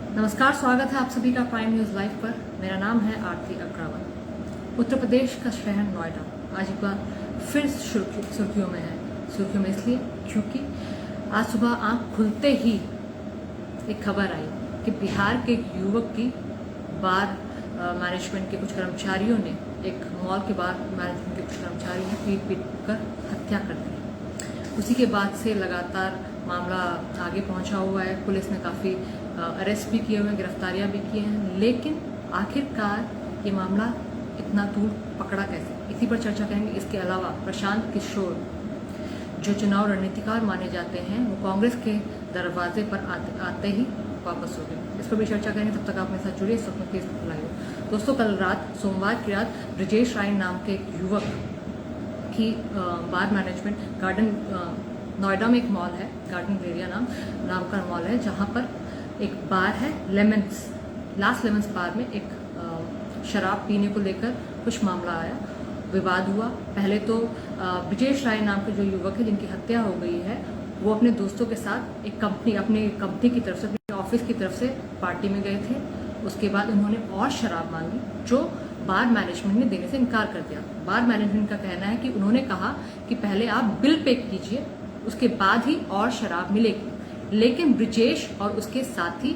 नमस्कार, स्वागत है आप सभी का प्राइम न्यूज लाइव पर। मेरा नाम है आरती अग्रवाल। उत्तर प्रदेश का शहर नोएडा आज एक बार फिर सुर्खियों में है। सुर्खियों में इसलिए क्योंकि आज सुबह आंख खुलते ही एक खबर आई कि बिहार के एक युवक की बार मैनेजमेंट के कुछ कर्मचारियों ने, एक मॉल के बार मैनेजमेंट के कुछ कर्मचारियों ने पीट कर हत्या कर दी। उसी के बाद से लगातार मामला आगे पहुंचा हुआ है। पुलिस ने काफ़ी अरेस्ट भी किए हुए हैं, गिरफ्तारियां भी की हैं, लेकिन आखिरकार ये मामला इतना दूर पकड़ा कैसे, इसी पर चर्चा करेंगे। इसके अलावा प्रशांत किशोर जो चुनाव रणनीतिकार माने जाते हैं, वो कांग्रेस के दरवाजे पर आते ही वापस हो गए। इस पर भी चर्चा करेंगे। तब तक आप मेरे साथ जुड़िए। इस वक्त फेसबुक लाइव। दोस्तों, कल रात सोमवार की रात ब्रजेश राय नाम के एक युवक की बार मैनेजमेंट गार्डन, नोएडा में एक मॉल है, गार्डन एरिया नाम का मॉल है, जहां पर एक बार है लेमन्स, लास्ट लेमन्स बार में एक शराब पीने को लेकर कुछ मामला आया, विवाद हुआ। पहले तो ब्रजेश राय नाम के जो युवक है जिनकी हत्या हो गई है, वो अपने दोस्तों के साथ एक अपनी कंपनी की तरफ से, अपने ऑफिस की तरफ से पार्टी में गए थे। उसके बाद उन्होंने और शराब मांगी जो बार मैनेजमेंट ने देने से इनकार कर दिया। बार मैनेजमेंट का कहना है कि उन्होंने कहा कि पहले आप बिल पे कीजिए, उसके बाद ही और शराब मिलेगी, लेकिन ब्रजेश और उसके साथी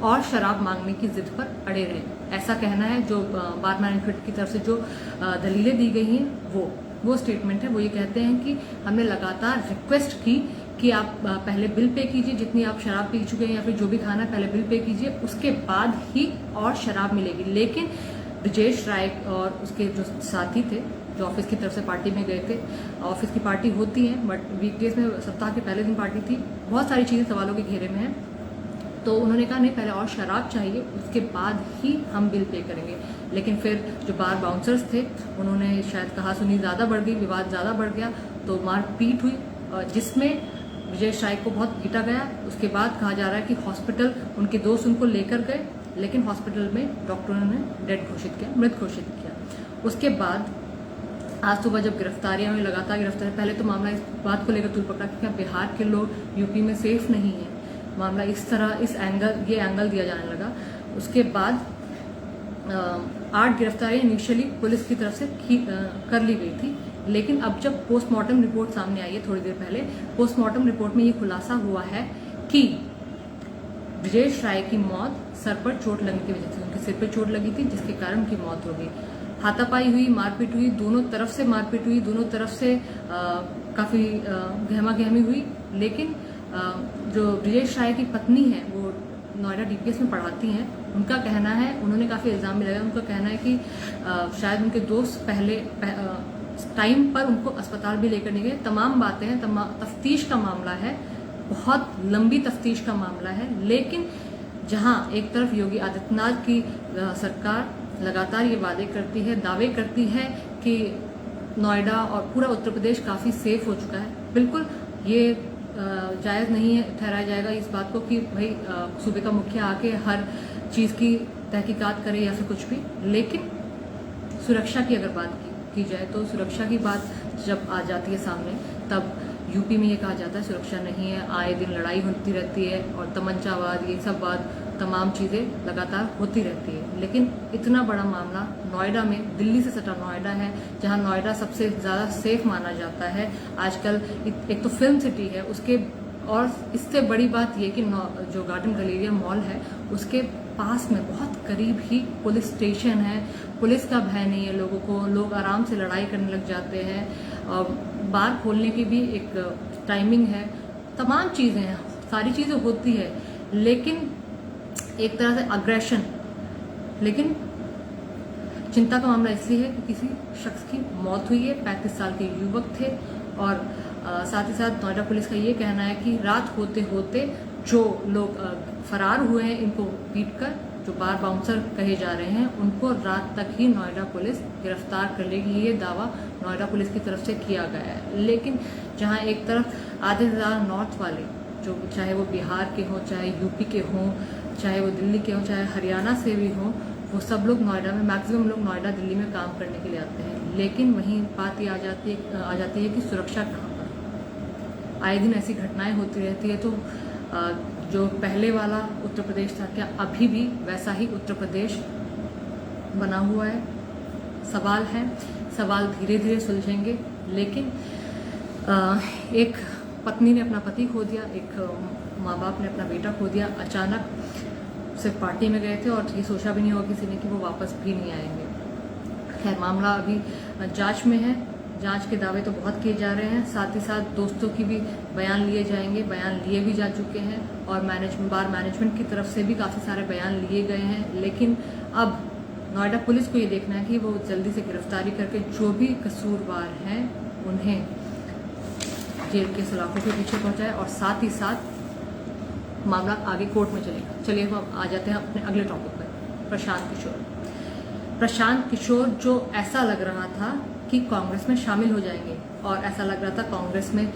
और शराब मांगने की जिद पर अड़े रहे। ऐसा कहना है। जो बार मैनेजमेंट की तरफ से जो दलीलें दी गई हैं वो स्टेटमेंट है। वो ये कहते हैं कि हमने लगातार रिक्वेस्ट की कि आप पहले बिल पे कीजिए, जितनी आप शराब पी चुके हैं या फिर जो भी खाना है पहले बिल पे कीजिए, उसके बाद ही और शराब मिलेगी। लेकिन ब्रजेश राय और उसके जो साथी थे, जो ऑफिस की तरफ से पार्टी में गए थे, ऑफिस की पार्टी होती है बट वीकडेज में, सप्ताह के पहले दिन पार्टी थी, बहुत सारी चीज़ें सवालों के घेरे में हैं, तो उन्होंने कहा नहीं, पहले और शराब चाहिए, उसके बाद ही हम बिल पे करेंगे। लेकिन फिर जो बार बाउंसर्स थे उन्होंने शायद कहा सुनी ज़्यादा बढ़ गई, विवाद ज़्यादा बढ़ गया, तो मारपीट हुई, जिसमें ब्रजेश राय को बहुत पीटा गया। उसके बाद कहा जा रहा है कि हॉस्पिटल उनके दोस्त उनको लेकर गए, लेकिन हॉस्पिटल में डॉक्टरों ने डेड घोषित किया, मृत घोषित किया। उसके बाद आज सुबह जब गिरफ्तारियां हुई, लगातार गिरफ्तारी, पहले तो मामला इस बात को लेकर तूल पकड़ा कि क्या बिहार के लोग यूपी में सेफ नहीं है। मामला इस तरह, ये एंगल दिया जाने लगा। उसके बाद 8 गिरफ्तारियां इनिशियली पुलिस की तरफ से कर ली गई थी, लेकिन अब जब पोस्टमार्टम रिपोर्ट सामने आई है थोड़ी देर पहले, पोस्टमार्टम रिपोर्ट में ये खुलासा हुआ है कि ब्रजेश राय की मौत सर पर चोट लगने की वजह से, उनके सिर पर चोट लगी थी, जिसके कारण उनकी मौत हो गई। हाथापाई हुई, मारपीट हुई, दोनों तरफ से मारपीट हुई, दोनों तरफ से काफी गहमा गहमी हुई। लेकिन जो ब्रजेश राय की पत्नी है, वो नोएडा डीपीएस में पढ़ाती हैं, उनका कहना है, उन्होंने काफी इल्जाम भी लगाया, उनका कहना है कि शायद उनके दोस्त पहले टाइम पर उनको अस्पताल भी लेकर नहीं गए। तमाम बातें हैं, तफ्तीश का मामला है, बहुत लंबी तफ्तीश का मामला है। लेकिन जहां एक तरफ योगी आदित्यनाथ की सरकार लगातार ये वादे करती है, दावे करती है कि नोएडा और पूरा उत्तर प्रदेश काफी सेफ हो चुका है, बिल्कुल ये जायज नहीं है ठहराया जाएगा इस बात को कि भाई सूबे का मुखिया आके हर चीज की तहकीकात करे या फिर कुछ भी। लेकिन सुरक्षा की अगर बात की जाए तो सुरक्षा की बात जब आ जाती है सामने, तब यूपी में ये कहा जाता है सुरक्षा नहीं है, आए दिन लड़ाई होती रहती है और तमंचावाद, ये सब बात, तमाम चीज़ें लगातार होती रहती है। लेकिन इतना बड़ा मामला नोएडा में, दिल्ली से सटा नोएडा है, जहां नोएडा सबसे ज़्यादा सेफ माना जाता है आजकल। एक तो फिल्म सिटी है उसके, और इससे बड़ी बात ये कि जो गार्डन गैलेरिया मॉल है उसके पास में बहुत करीब ही पुलिस स्टेशन है। पुलिस का भय नहीं है लोगों को, लोग आराम से लड़ाई करने लग जाते हैं। बार खोलने की भी एक टाइमिंग है, तमाम चीज़ें हैं, सारी चीज़ें होती है, लेकिन एक तरह से अग्रेशन। लेकिन चिंता का मामला इसलिए है कि किसी शख्स की मौत हुई है, 35 साल के युवक थे, और साथ ही साथ नोएडा पुलिस का ये कहना है कि रात होते होते जो लोग फरार हुए हैं, इनको पीटकर, जो बार बाउंसर कहे जा रहे हैं, उनको रात तक ही नोएडा पुलिस गिरफ्तार कर लेगी। ये दावा नोएडा पुलिस की तरफ से किया गया है। लेकिन जहां एक तरफ आधे से ज़्यादा नॉर्थ वाले, जो चाहे वो बिहार के हों, चाहे यूपी के हों, चाहे वो दिल्ली के हों, चाहे हरियाणा से भी हों, वो सब लोग नोएडा में, मैक्सिमम लोग नोएडा दिल्ली में काम करने के लिए आते हैं। लेकिन वहीं बात ये आ जाती है कि सुरक्षा कहाँ पर। आए दिन ऐसी घटनाएं होती रहती है, तो जो पहले वाला उत्तर प्रदेश था, क्या अभी भी वैसा ही उत्तर प्रदेश बना हुआ है? सवाल धीरे धीरे सुलझेंगे। लेकिन एक पत्नी ने अपना पति खो दिया, एक माँ बाप ने अपना बेटा खो दिया, अचानक सिर्फ पार्टी में गए थे और ये सोचा भी नहीं होगा किसी ने कि वो वापस भी नहीं आएंगे। खैर, मामला अभी जांच में है। जांच के दावे तो बहुत किए जा रहे हैं, साथ ही साथ दोस्तों की भी बयान लिए जाएंगे, बयान लिए भी जा चुके हैं और बार मैनेजमेंट की तरफ से भी काफ़ी सारे बयान लिए गए हैं। लेकिन अब नोएडा पुलिस को ये देखना है कि वो जल्दी से गिरफ्तारी करके जो भी कसूरवार हैं उन्हें जेल के सलाखों के पीछे पहुंचाए और साथ ही साथ मामला आगे कोर्ट में चलेगा। चलिए हम आ जाते हैं अपने अगले टॉपिक पर, प्रशांत किशोर जो ऐसा लग रहा था कि कांग्रेस में शामिल हो जाएंगे और ऐसा लग रहा था कांग्रेस में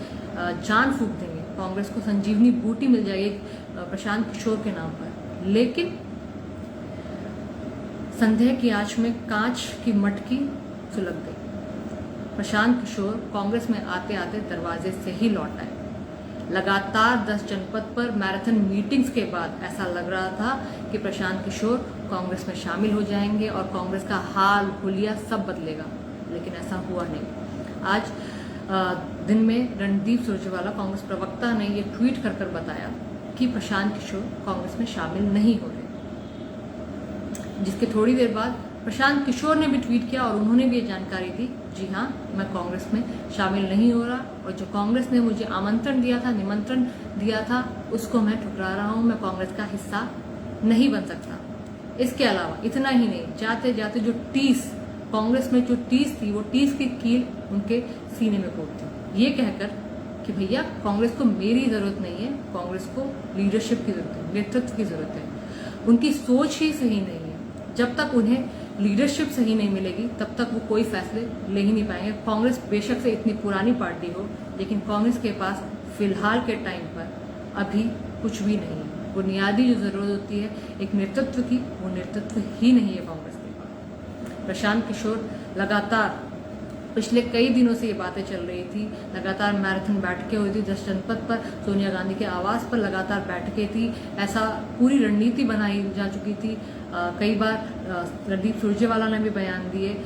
जान फूंक देंगे, कांग्रेस को संजीवनी बूटी मिल जाएगी प्रशांत किशोर के नाम पर। लेकिन संदेह की आंच में कांच की मटकी सुलग गई। प्रशांत किशोर कांग्रेस में आते आते दरवाजे से ही लौट आए। लगातार 10 जनपद पर मैराथन मीटिंग्स के बाद ऐसा लग रहा था कि प्रशांत किशोर कांग्रेस में शामिल हो जाएंगे और कांग्रेस का हाल हुलिया सब बदलेगा, लेकिन ऐसा हुआ नहीं। आज दिन में रणदीप सुरजेवाला कांग्रेस प्रवक्ता ने ये ट्वीट कर बताया कि प्रशांत किशोर कांग्रेस में शामिल नहीं हो रहे, जिसके थोड़ी देर बाद प्रशांत किशोर ने भी ट्वीट किया और उन्होंने भी ये जानकारी दी, जी हाँ, मैं कांग्रेस में शामिल नहीं हो रहा और जो कांग्रेस ने मुझे आमंत्रण दिया था, निमंत्रण दिया था, उसको मैं ठुकरा रहा हूँ, मैं कांग्रेस का हिस्सा नहीं बन सकता। इसके अलावा इतना ही नहीं, जाते जाते जो कांग्रेस में जो टीस थी, वो टीस की कील उनके सीने में कोट दी, ये कहकर कि भैया कांग्रेस को मेरी जरूरत नहीं है, कांग्रेस को लीडरशिप की जरूरत है, नेतृत्व की जरूरत है। उनकी सोच ही सही नहीं है। जब तक उन्हें लीडरशिप सही नहीं मिलेगी तब तक वो कोई फैसले ले ही नहीं पाएंगे। कांग्रेस बेशक से इतनी पुरानी पार्टी हो, लेकिन कांग्रेस के पास फिलहाल के टाइम पर अभी कुछ भी नहीं है। बुनियादी जो जरूरत होती है एक नेतृत्व की, वो नेतृत्व ही नहीं है कांग्रेस के पास। प्रशांत किशोर लगातार पिछले कई दिनों से ये बातें चल रही थी, लगातार मैराथन बैठकें हुई थी 10 जनपद पर, सोनिया गांधी के आवास पर लगातार बैठकें थी, ऐसा पूरी रणनीति बनाई जा चुकी थी। कई बार रणदीप सुरजेवाला ने भी बयान दिए।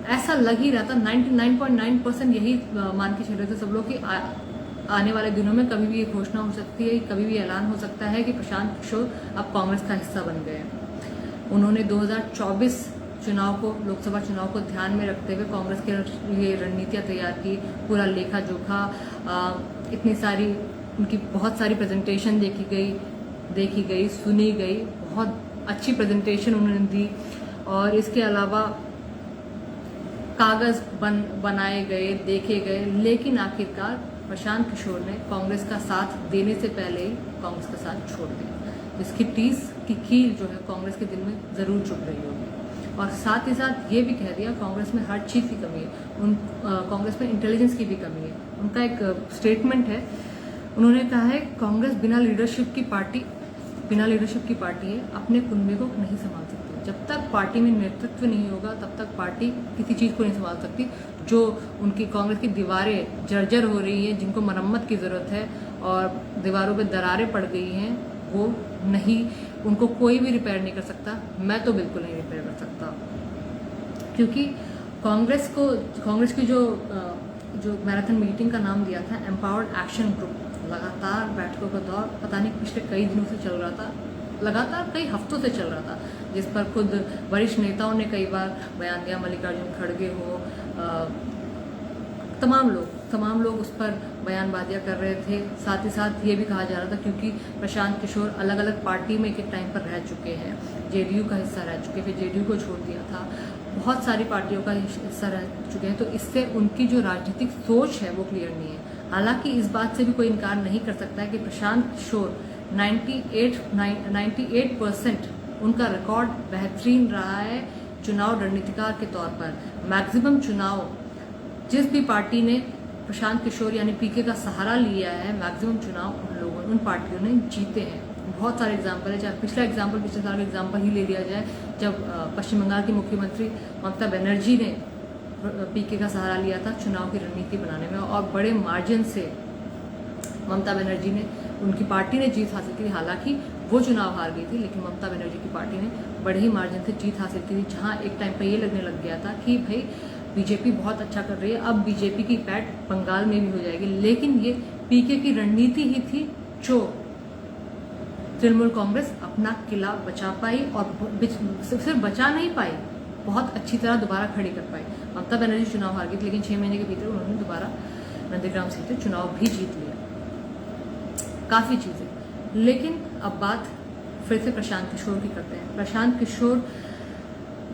ऐसा लग ही रहा था, 99.9% यही मान के चल रहे थे सब लोग कि आने वाले दिनों में कभी भी ये घोषणा हो सकती है, कभी भी ऐलान हो सकता है कि प्रशांत किशोर अब कांग्रेस का हिस्सा बन गए हैं। उन्होंने 2024 चुनाव को, लोकसभा चुनाव को ध्यान में रखते हुए कांग्रेस के लिए रणनीतियां तैयार की, पूरा लेखा जोखा, इतनी सारी उनकी बहुत सारी प्रेजेंटेशन देखी गई, सुनी गई, बहुत अच्छी प्रेजेंटेशन उन्होंने दी और इसके अलावा कागज बनाए गए, देखे गए, लेकिन आखिरकार प्रशांत किशोर ने कांग्रेस का साथ देने से पहले ही कांग्रेस का साथ छोड़ दिया, जिसकी टीस की कील जो है कांग्रेस के दिल में जरूर चुभ रही होगी। और साथ ही साथ ये भी कह दिया कांग्रेस में हर चीज़ की कमी है, कांग्रेस में इंटेलिजेंस की भी कमी है। उनका एक स्टेटमेंट है, उन्होंने कहा है कांग्रेस बिना लीडरशिप की पार्टी है, अपने कुनबे को नहीं संभाल सकती। जब तक पार्टी में नेतृत्व नहीं होगा तब तक पार्टी किसी चीज़ को नहीं संभाल सकती। जो उनकी कांग्रेस की दीवारें जर्जर हो रही हैं, जिनको मरम्मत की ज़रूरत है और दीवारों पे दरारें पड़ गई हैं, वो नहीं, उनको कोई भी रिपेयर नहीं कर सकता। मैं तो बिल्कुल नहीं रिपेयर कर सकता, क्योंकि कांग्रेस की जो मैराथन मीटिंग का नाम दिया था एम्पावर्ड एक्शन ग्रुप, लगातार बैठकों का दौर पता नहीं पिछले कई दिनों से चल रहा था, लगातार कई हफ्तों से चल रहा था, जिस पर खुद वरिष्ठ नेताओं ने कई बार बयान दिया, मल्लिकार्जुन खड़गे हो, तमाम लोग उस पर बयानबाजियां कर रहे थे। साथ ही साथ ये भी कहा जा रहा था क्योंकि प्रशांत किशोर अलग अलग पार्टी में एक टाइम पर रह चुके हैं, जेडीयू का हिस्सा रह चुके, फिर जेडीयू को छोड़ दिया था, बहुत सारी पार्टियों का हिस्सा रह चुके हैं, तो इससे उनकी जो राजनीतिक सोच है वो क्लियर नहीं है। हालांकि इस बात से भी कोई इनकार नहीं कर सकता है कि प्रशांत किशोर 98% उनका रिकॉर्ड बेहतरीन रहा है चुनाव रणनीतिकार के तौर पर। मैक्सिमम चुनाव जिस भी पार्टी ने प्रशांत किशोर यानी पीके का सहारा लिया है, मैक्सिमम चुनाव उन पार्टियों ने जीते हैं। बहुत सारे एग्जाम्पल है, चाहे पिछले साल का एग्जाम्पल ही ले लिया जाए, जब पश्चिम बंगाल की मुख्यमंत्री ममता बनर्जी ने पीके का सहारा लिया था चुनाव की रणनीति बनाने में और बड़े मार्जिन से ममता बनर्जी ने, उनकी पार्टी ने जीत हासिल की थी। हालांकि वो चुनाव हार गई थी, लेकिन ममता बनर्जी की पार्टी ने बड़े ही मार्जिन से जीत हासिल की थी, जहां एक टाइम पर ये लगने लग गया था कि भाई बीजेपी बहुत अच्छा कर रही है, अब बीजेपी की पैठ बंगाल में भी हो जाएगी। लेकिन ये पीके की रणनीति ही थी जो तृणमूल कांग्रेस अपना किला बचा पाई, और सिर्फ बचा नहीं पाई, बहुत अच्छी तरह दोबारा खड़ी कर पाई। ममता बनर्जी चुनाव हार गई, लेकिन 6 महीने के भीतर उन्होंने दोबारा नंदीग्राम सीट से चुनाव भी जीत लिया। काफी चीजें। लेकिन अब बात फिर से प्रशांत किशोर की करते हैं। प्रशांत किशोर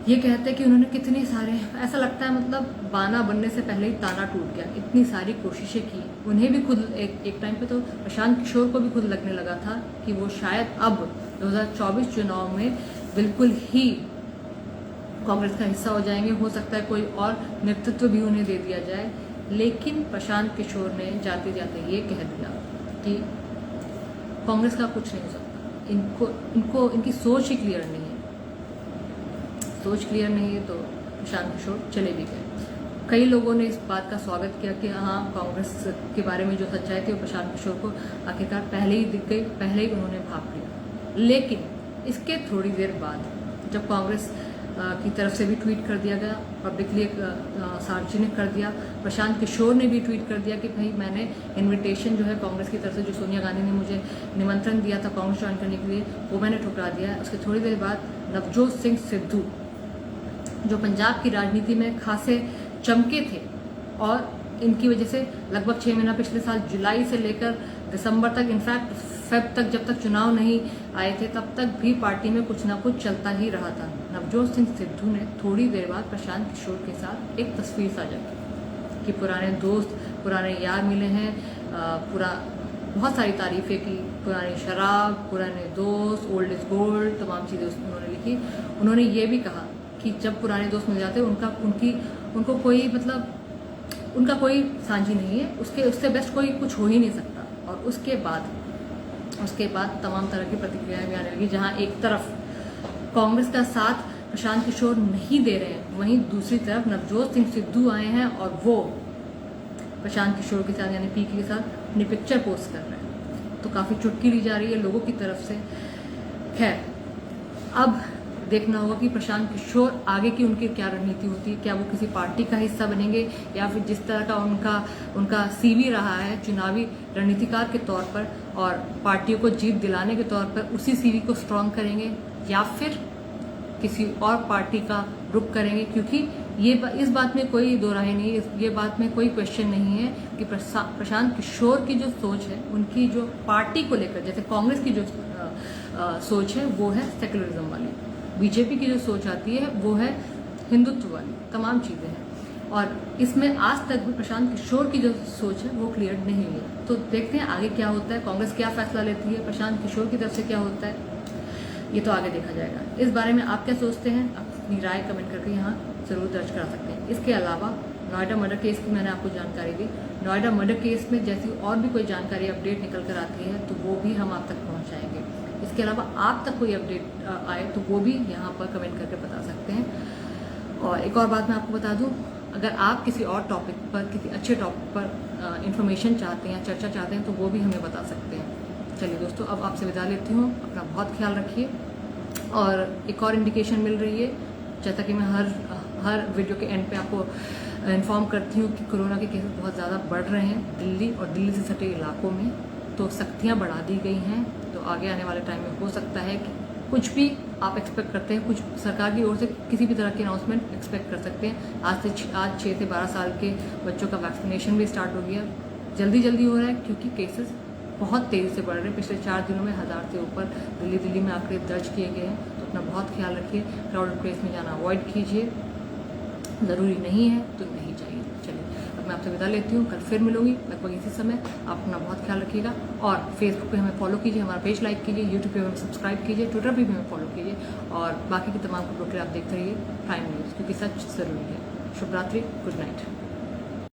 ये कहते हैं कि उन्होंने कितने सारे, ऐसा लगता है मतलब बाना बनने से पहले ही ताना टूट गया, इतनी सारी कोशिशें की। उन्हें भी खुद एक टाइम पे तो प्रशांत किशोर को भी खुद लगने लगा था कि वो शायद अब 2024 चुनाव में बिल्कुल ही कांग्रेस का हिस्सा हो जाएंगे, हो सकता है कोई और नेतृत्व भी उन्हें दे दिया जाए। लेकिन प्रशांत किशोर ने जाते जाते ये कह दिया कि कांग्रेस का कुछ नहीं हो सकता, इनकी सोच ही क्लियर नहीं है। सोच क्लियर नहीं है तो प्रशांत किशोर चले भी गए। कई लोगों ने इस बात का स्वागत किया कि हाँ, कांग्रेस के बारे में जो सच्चाई थी वो प्रशांत किशोर को आखिरकार पहले ही दिख गई, पहले ही उन्होंने भाप लिया। लेकिन इसके थोड़ी देर बाद जब कांग्रेस की तरफ से भी ट्वीट कर दिया गया, पब्लिकली सार्वजनिक कर दिया, प्रशांत किशोर ने भी ट्वीट कर दिया कि भाई मैंने इनविटेशन जो है कांग्रेस की तरफ से, जो सोनिया गांधी ने मुझे निमंत्रण दिया था कांग्रेस ज्वाइन करने के लिए, वो मैंने ठुकरा दिया है। उसके थोड़ी देर बाद नवजोत सिंह सिद्धू, जो पंजाब की राजनीति में खासे चमके थे और इनकी वजह से लगभग 6 महीना पिछले साल जुलाई से लेकर दिसंबर तक, इनफैक्ट फेब तक, जब तक चुनाव नहीं आए थे तब तक भी पार्टी में कुछ ना कुछ चलता ही रहा था। नवजोत सिंह सिद्धू ने थोड़ी देर बाद प्रशांत किशोर के साथ एक तस्वीर साझा की कि पुराने दोस्त, पुराने यार मिले हैं, बहुत सारी तारीफें की, पुरानी शराब, पुराने दोस्त, ओल्ड इज गोल्ड, तमाम चीज़ें उन्होंने लिखी। उन्होंने ये भी कहा कि जब पुराने दोस्त मिल जाते हैं उनको कोई मतलब उनका कोई साझी नहीं है, उससे बेस्ट कोई कुछ हो ही नहीं सकता। और उसके बाद तमाम तरह की प्रतिक्रियाएं भी आने लगी, जहां एक तरफ कांग्रेस का साथ प्रशांत किशोर नहीं दे रहे हैं, वहीं दूसरी तरफ नवजोत सिंह सिद्धू आए हैं और वो प्रशांत किशोर के साथ यानी पीके के साथ अपनी पिक्चर पोस्ट कर रहे हैं। तो काफ़ी चुटकी ली जा रही है लोगों की तरफ से। खैर, अब देखना होगा कि प्रशांत किशोर आगे की उनकी क्या रणनीति होती है। क्या वो किसी पार्टी का हिस्सा बनेंगे या फिर जिस तरह का उनका सीवी रहा है चुनावी रणनीतिकार के तौर पर और पार्टियों को जीत दिलाने के तौर पर उसी सीवी को स्ट्रॉन्ग करेंगे, या फिर किसी और पार्टी का रुख करेंगे। क्योंकि इस बात में कोई दो राय नहीं है, ये बात में कोई क्वेश्चन नहीं है कि प्रशांत किशोर की जो सोच है, उनकी जो पार्टी को लेकर, जैसे कांग्रेस की जो सोच है वो है सेकुलरिज्म वाली, बीजेपी की जो सोच आती है वो है हिंदुत्व वाली, तमाम चीज़ें हैं। और इसमें आज तक भी प्रशांत किशोर की जो सोच है वो क्लियर नहीं है। तो देखते हैं आगे क्या होता है, कांग्रेस क्या फैसला लेती है, प्रशांत किशोर की तरफ से क्या होता है, ये तो आगे देखा जाएगा। इस बारे में आप क्या सोचते हैं, अपनी राय कमेंट करके यहाँ जरूर दर्ज करा सकते हैं। इसके अलावा नोएडा मर्डर केस की मैंने आपको जानकारी दी। नोएडा मर्डर केस में जैसी और भी कोई जानकारी अपडेट निकल कर आती है तो वो भी हम आप तक पहुँचाएंगे। इसके अलावा आप तक कोई अपडेट आए तो वो भी यहाँ पर कमेंट करके बता सकते हैं। और एक और बात मैं आपको बता दूँ, अगर आप किसी और टॉपिक पर, किसी अच्छे टॉपिक पर इंफॉर्मेशन चाहते हैं, चर्चा चाहते हैं तो वो भी हमें बता सकते हैं। चलिए दोस्तों, अब आपसे विदा लेती हूँ, अपना बहुत ख्याल रखिए। और एक और इंडिकेशन मिल रही है, जैसा कि मैं हर वीडियो के एंड पे आपको इन्फॉर्म करती हूँ कि कोरोना के केसेस बहुत ज़्यादा बढ़ रहे हैं दिल्ली और दिल्ली से सटे इलाकों में, तो सख्तियाँ बढ़ा दी गई हैं। तो आगे आने वाले टाइम में हो सकता है कि कुछ भी आप एक्सपेक्ट करते हैं, कुछ सरकार की ओर से किसी भी तरह की अनाउंसमेंट एक्सपेक्ट कर सकते हैं। आज 6 से 12 साल के बच्चों का वैक्सीनेशन भी स्टार्ट हो गया, जल्दी हो रहा है क्योंकि केसेस बहुत तेज़ी से बढ़ रहे हैं। पिछले 4 दिनों में 1000 से ऊपर दिल्ली में आंकड़े दर्ज किए गए हैं। तो अपना बहुत ख्याल रखिए, क्राउडेड प्लेस में जाना अवॉइड कीजिए, ज़रूरी नहीं है तो नहीं जाइए। चलिए, अब मैं आपसे विदा लेती हूँ, कल फिर मिलूंगी लगभग इसी समय। आप अपना बहुत ख्याल रखिएगा और फेसबुक पे हमें फॉलो कीजिए, हमारा पेज लाइक कीजिए, यूट्यूब पे हमें सब्सक्राइब कीजिए, ट्विटर पे भी हमें फॉलो कीजिए और बाकी की तमाम खबरों के लिए आप देखते रहिए प्राइम न्यूज़, क्योंकि सच ज़रूरी है। शुभ रात्रि, गुड नाइट।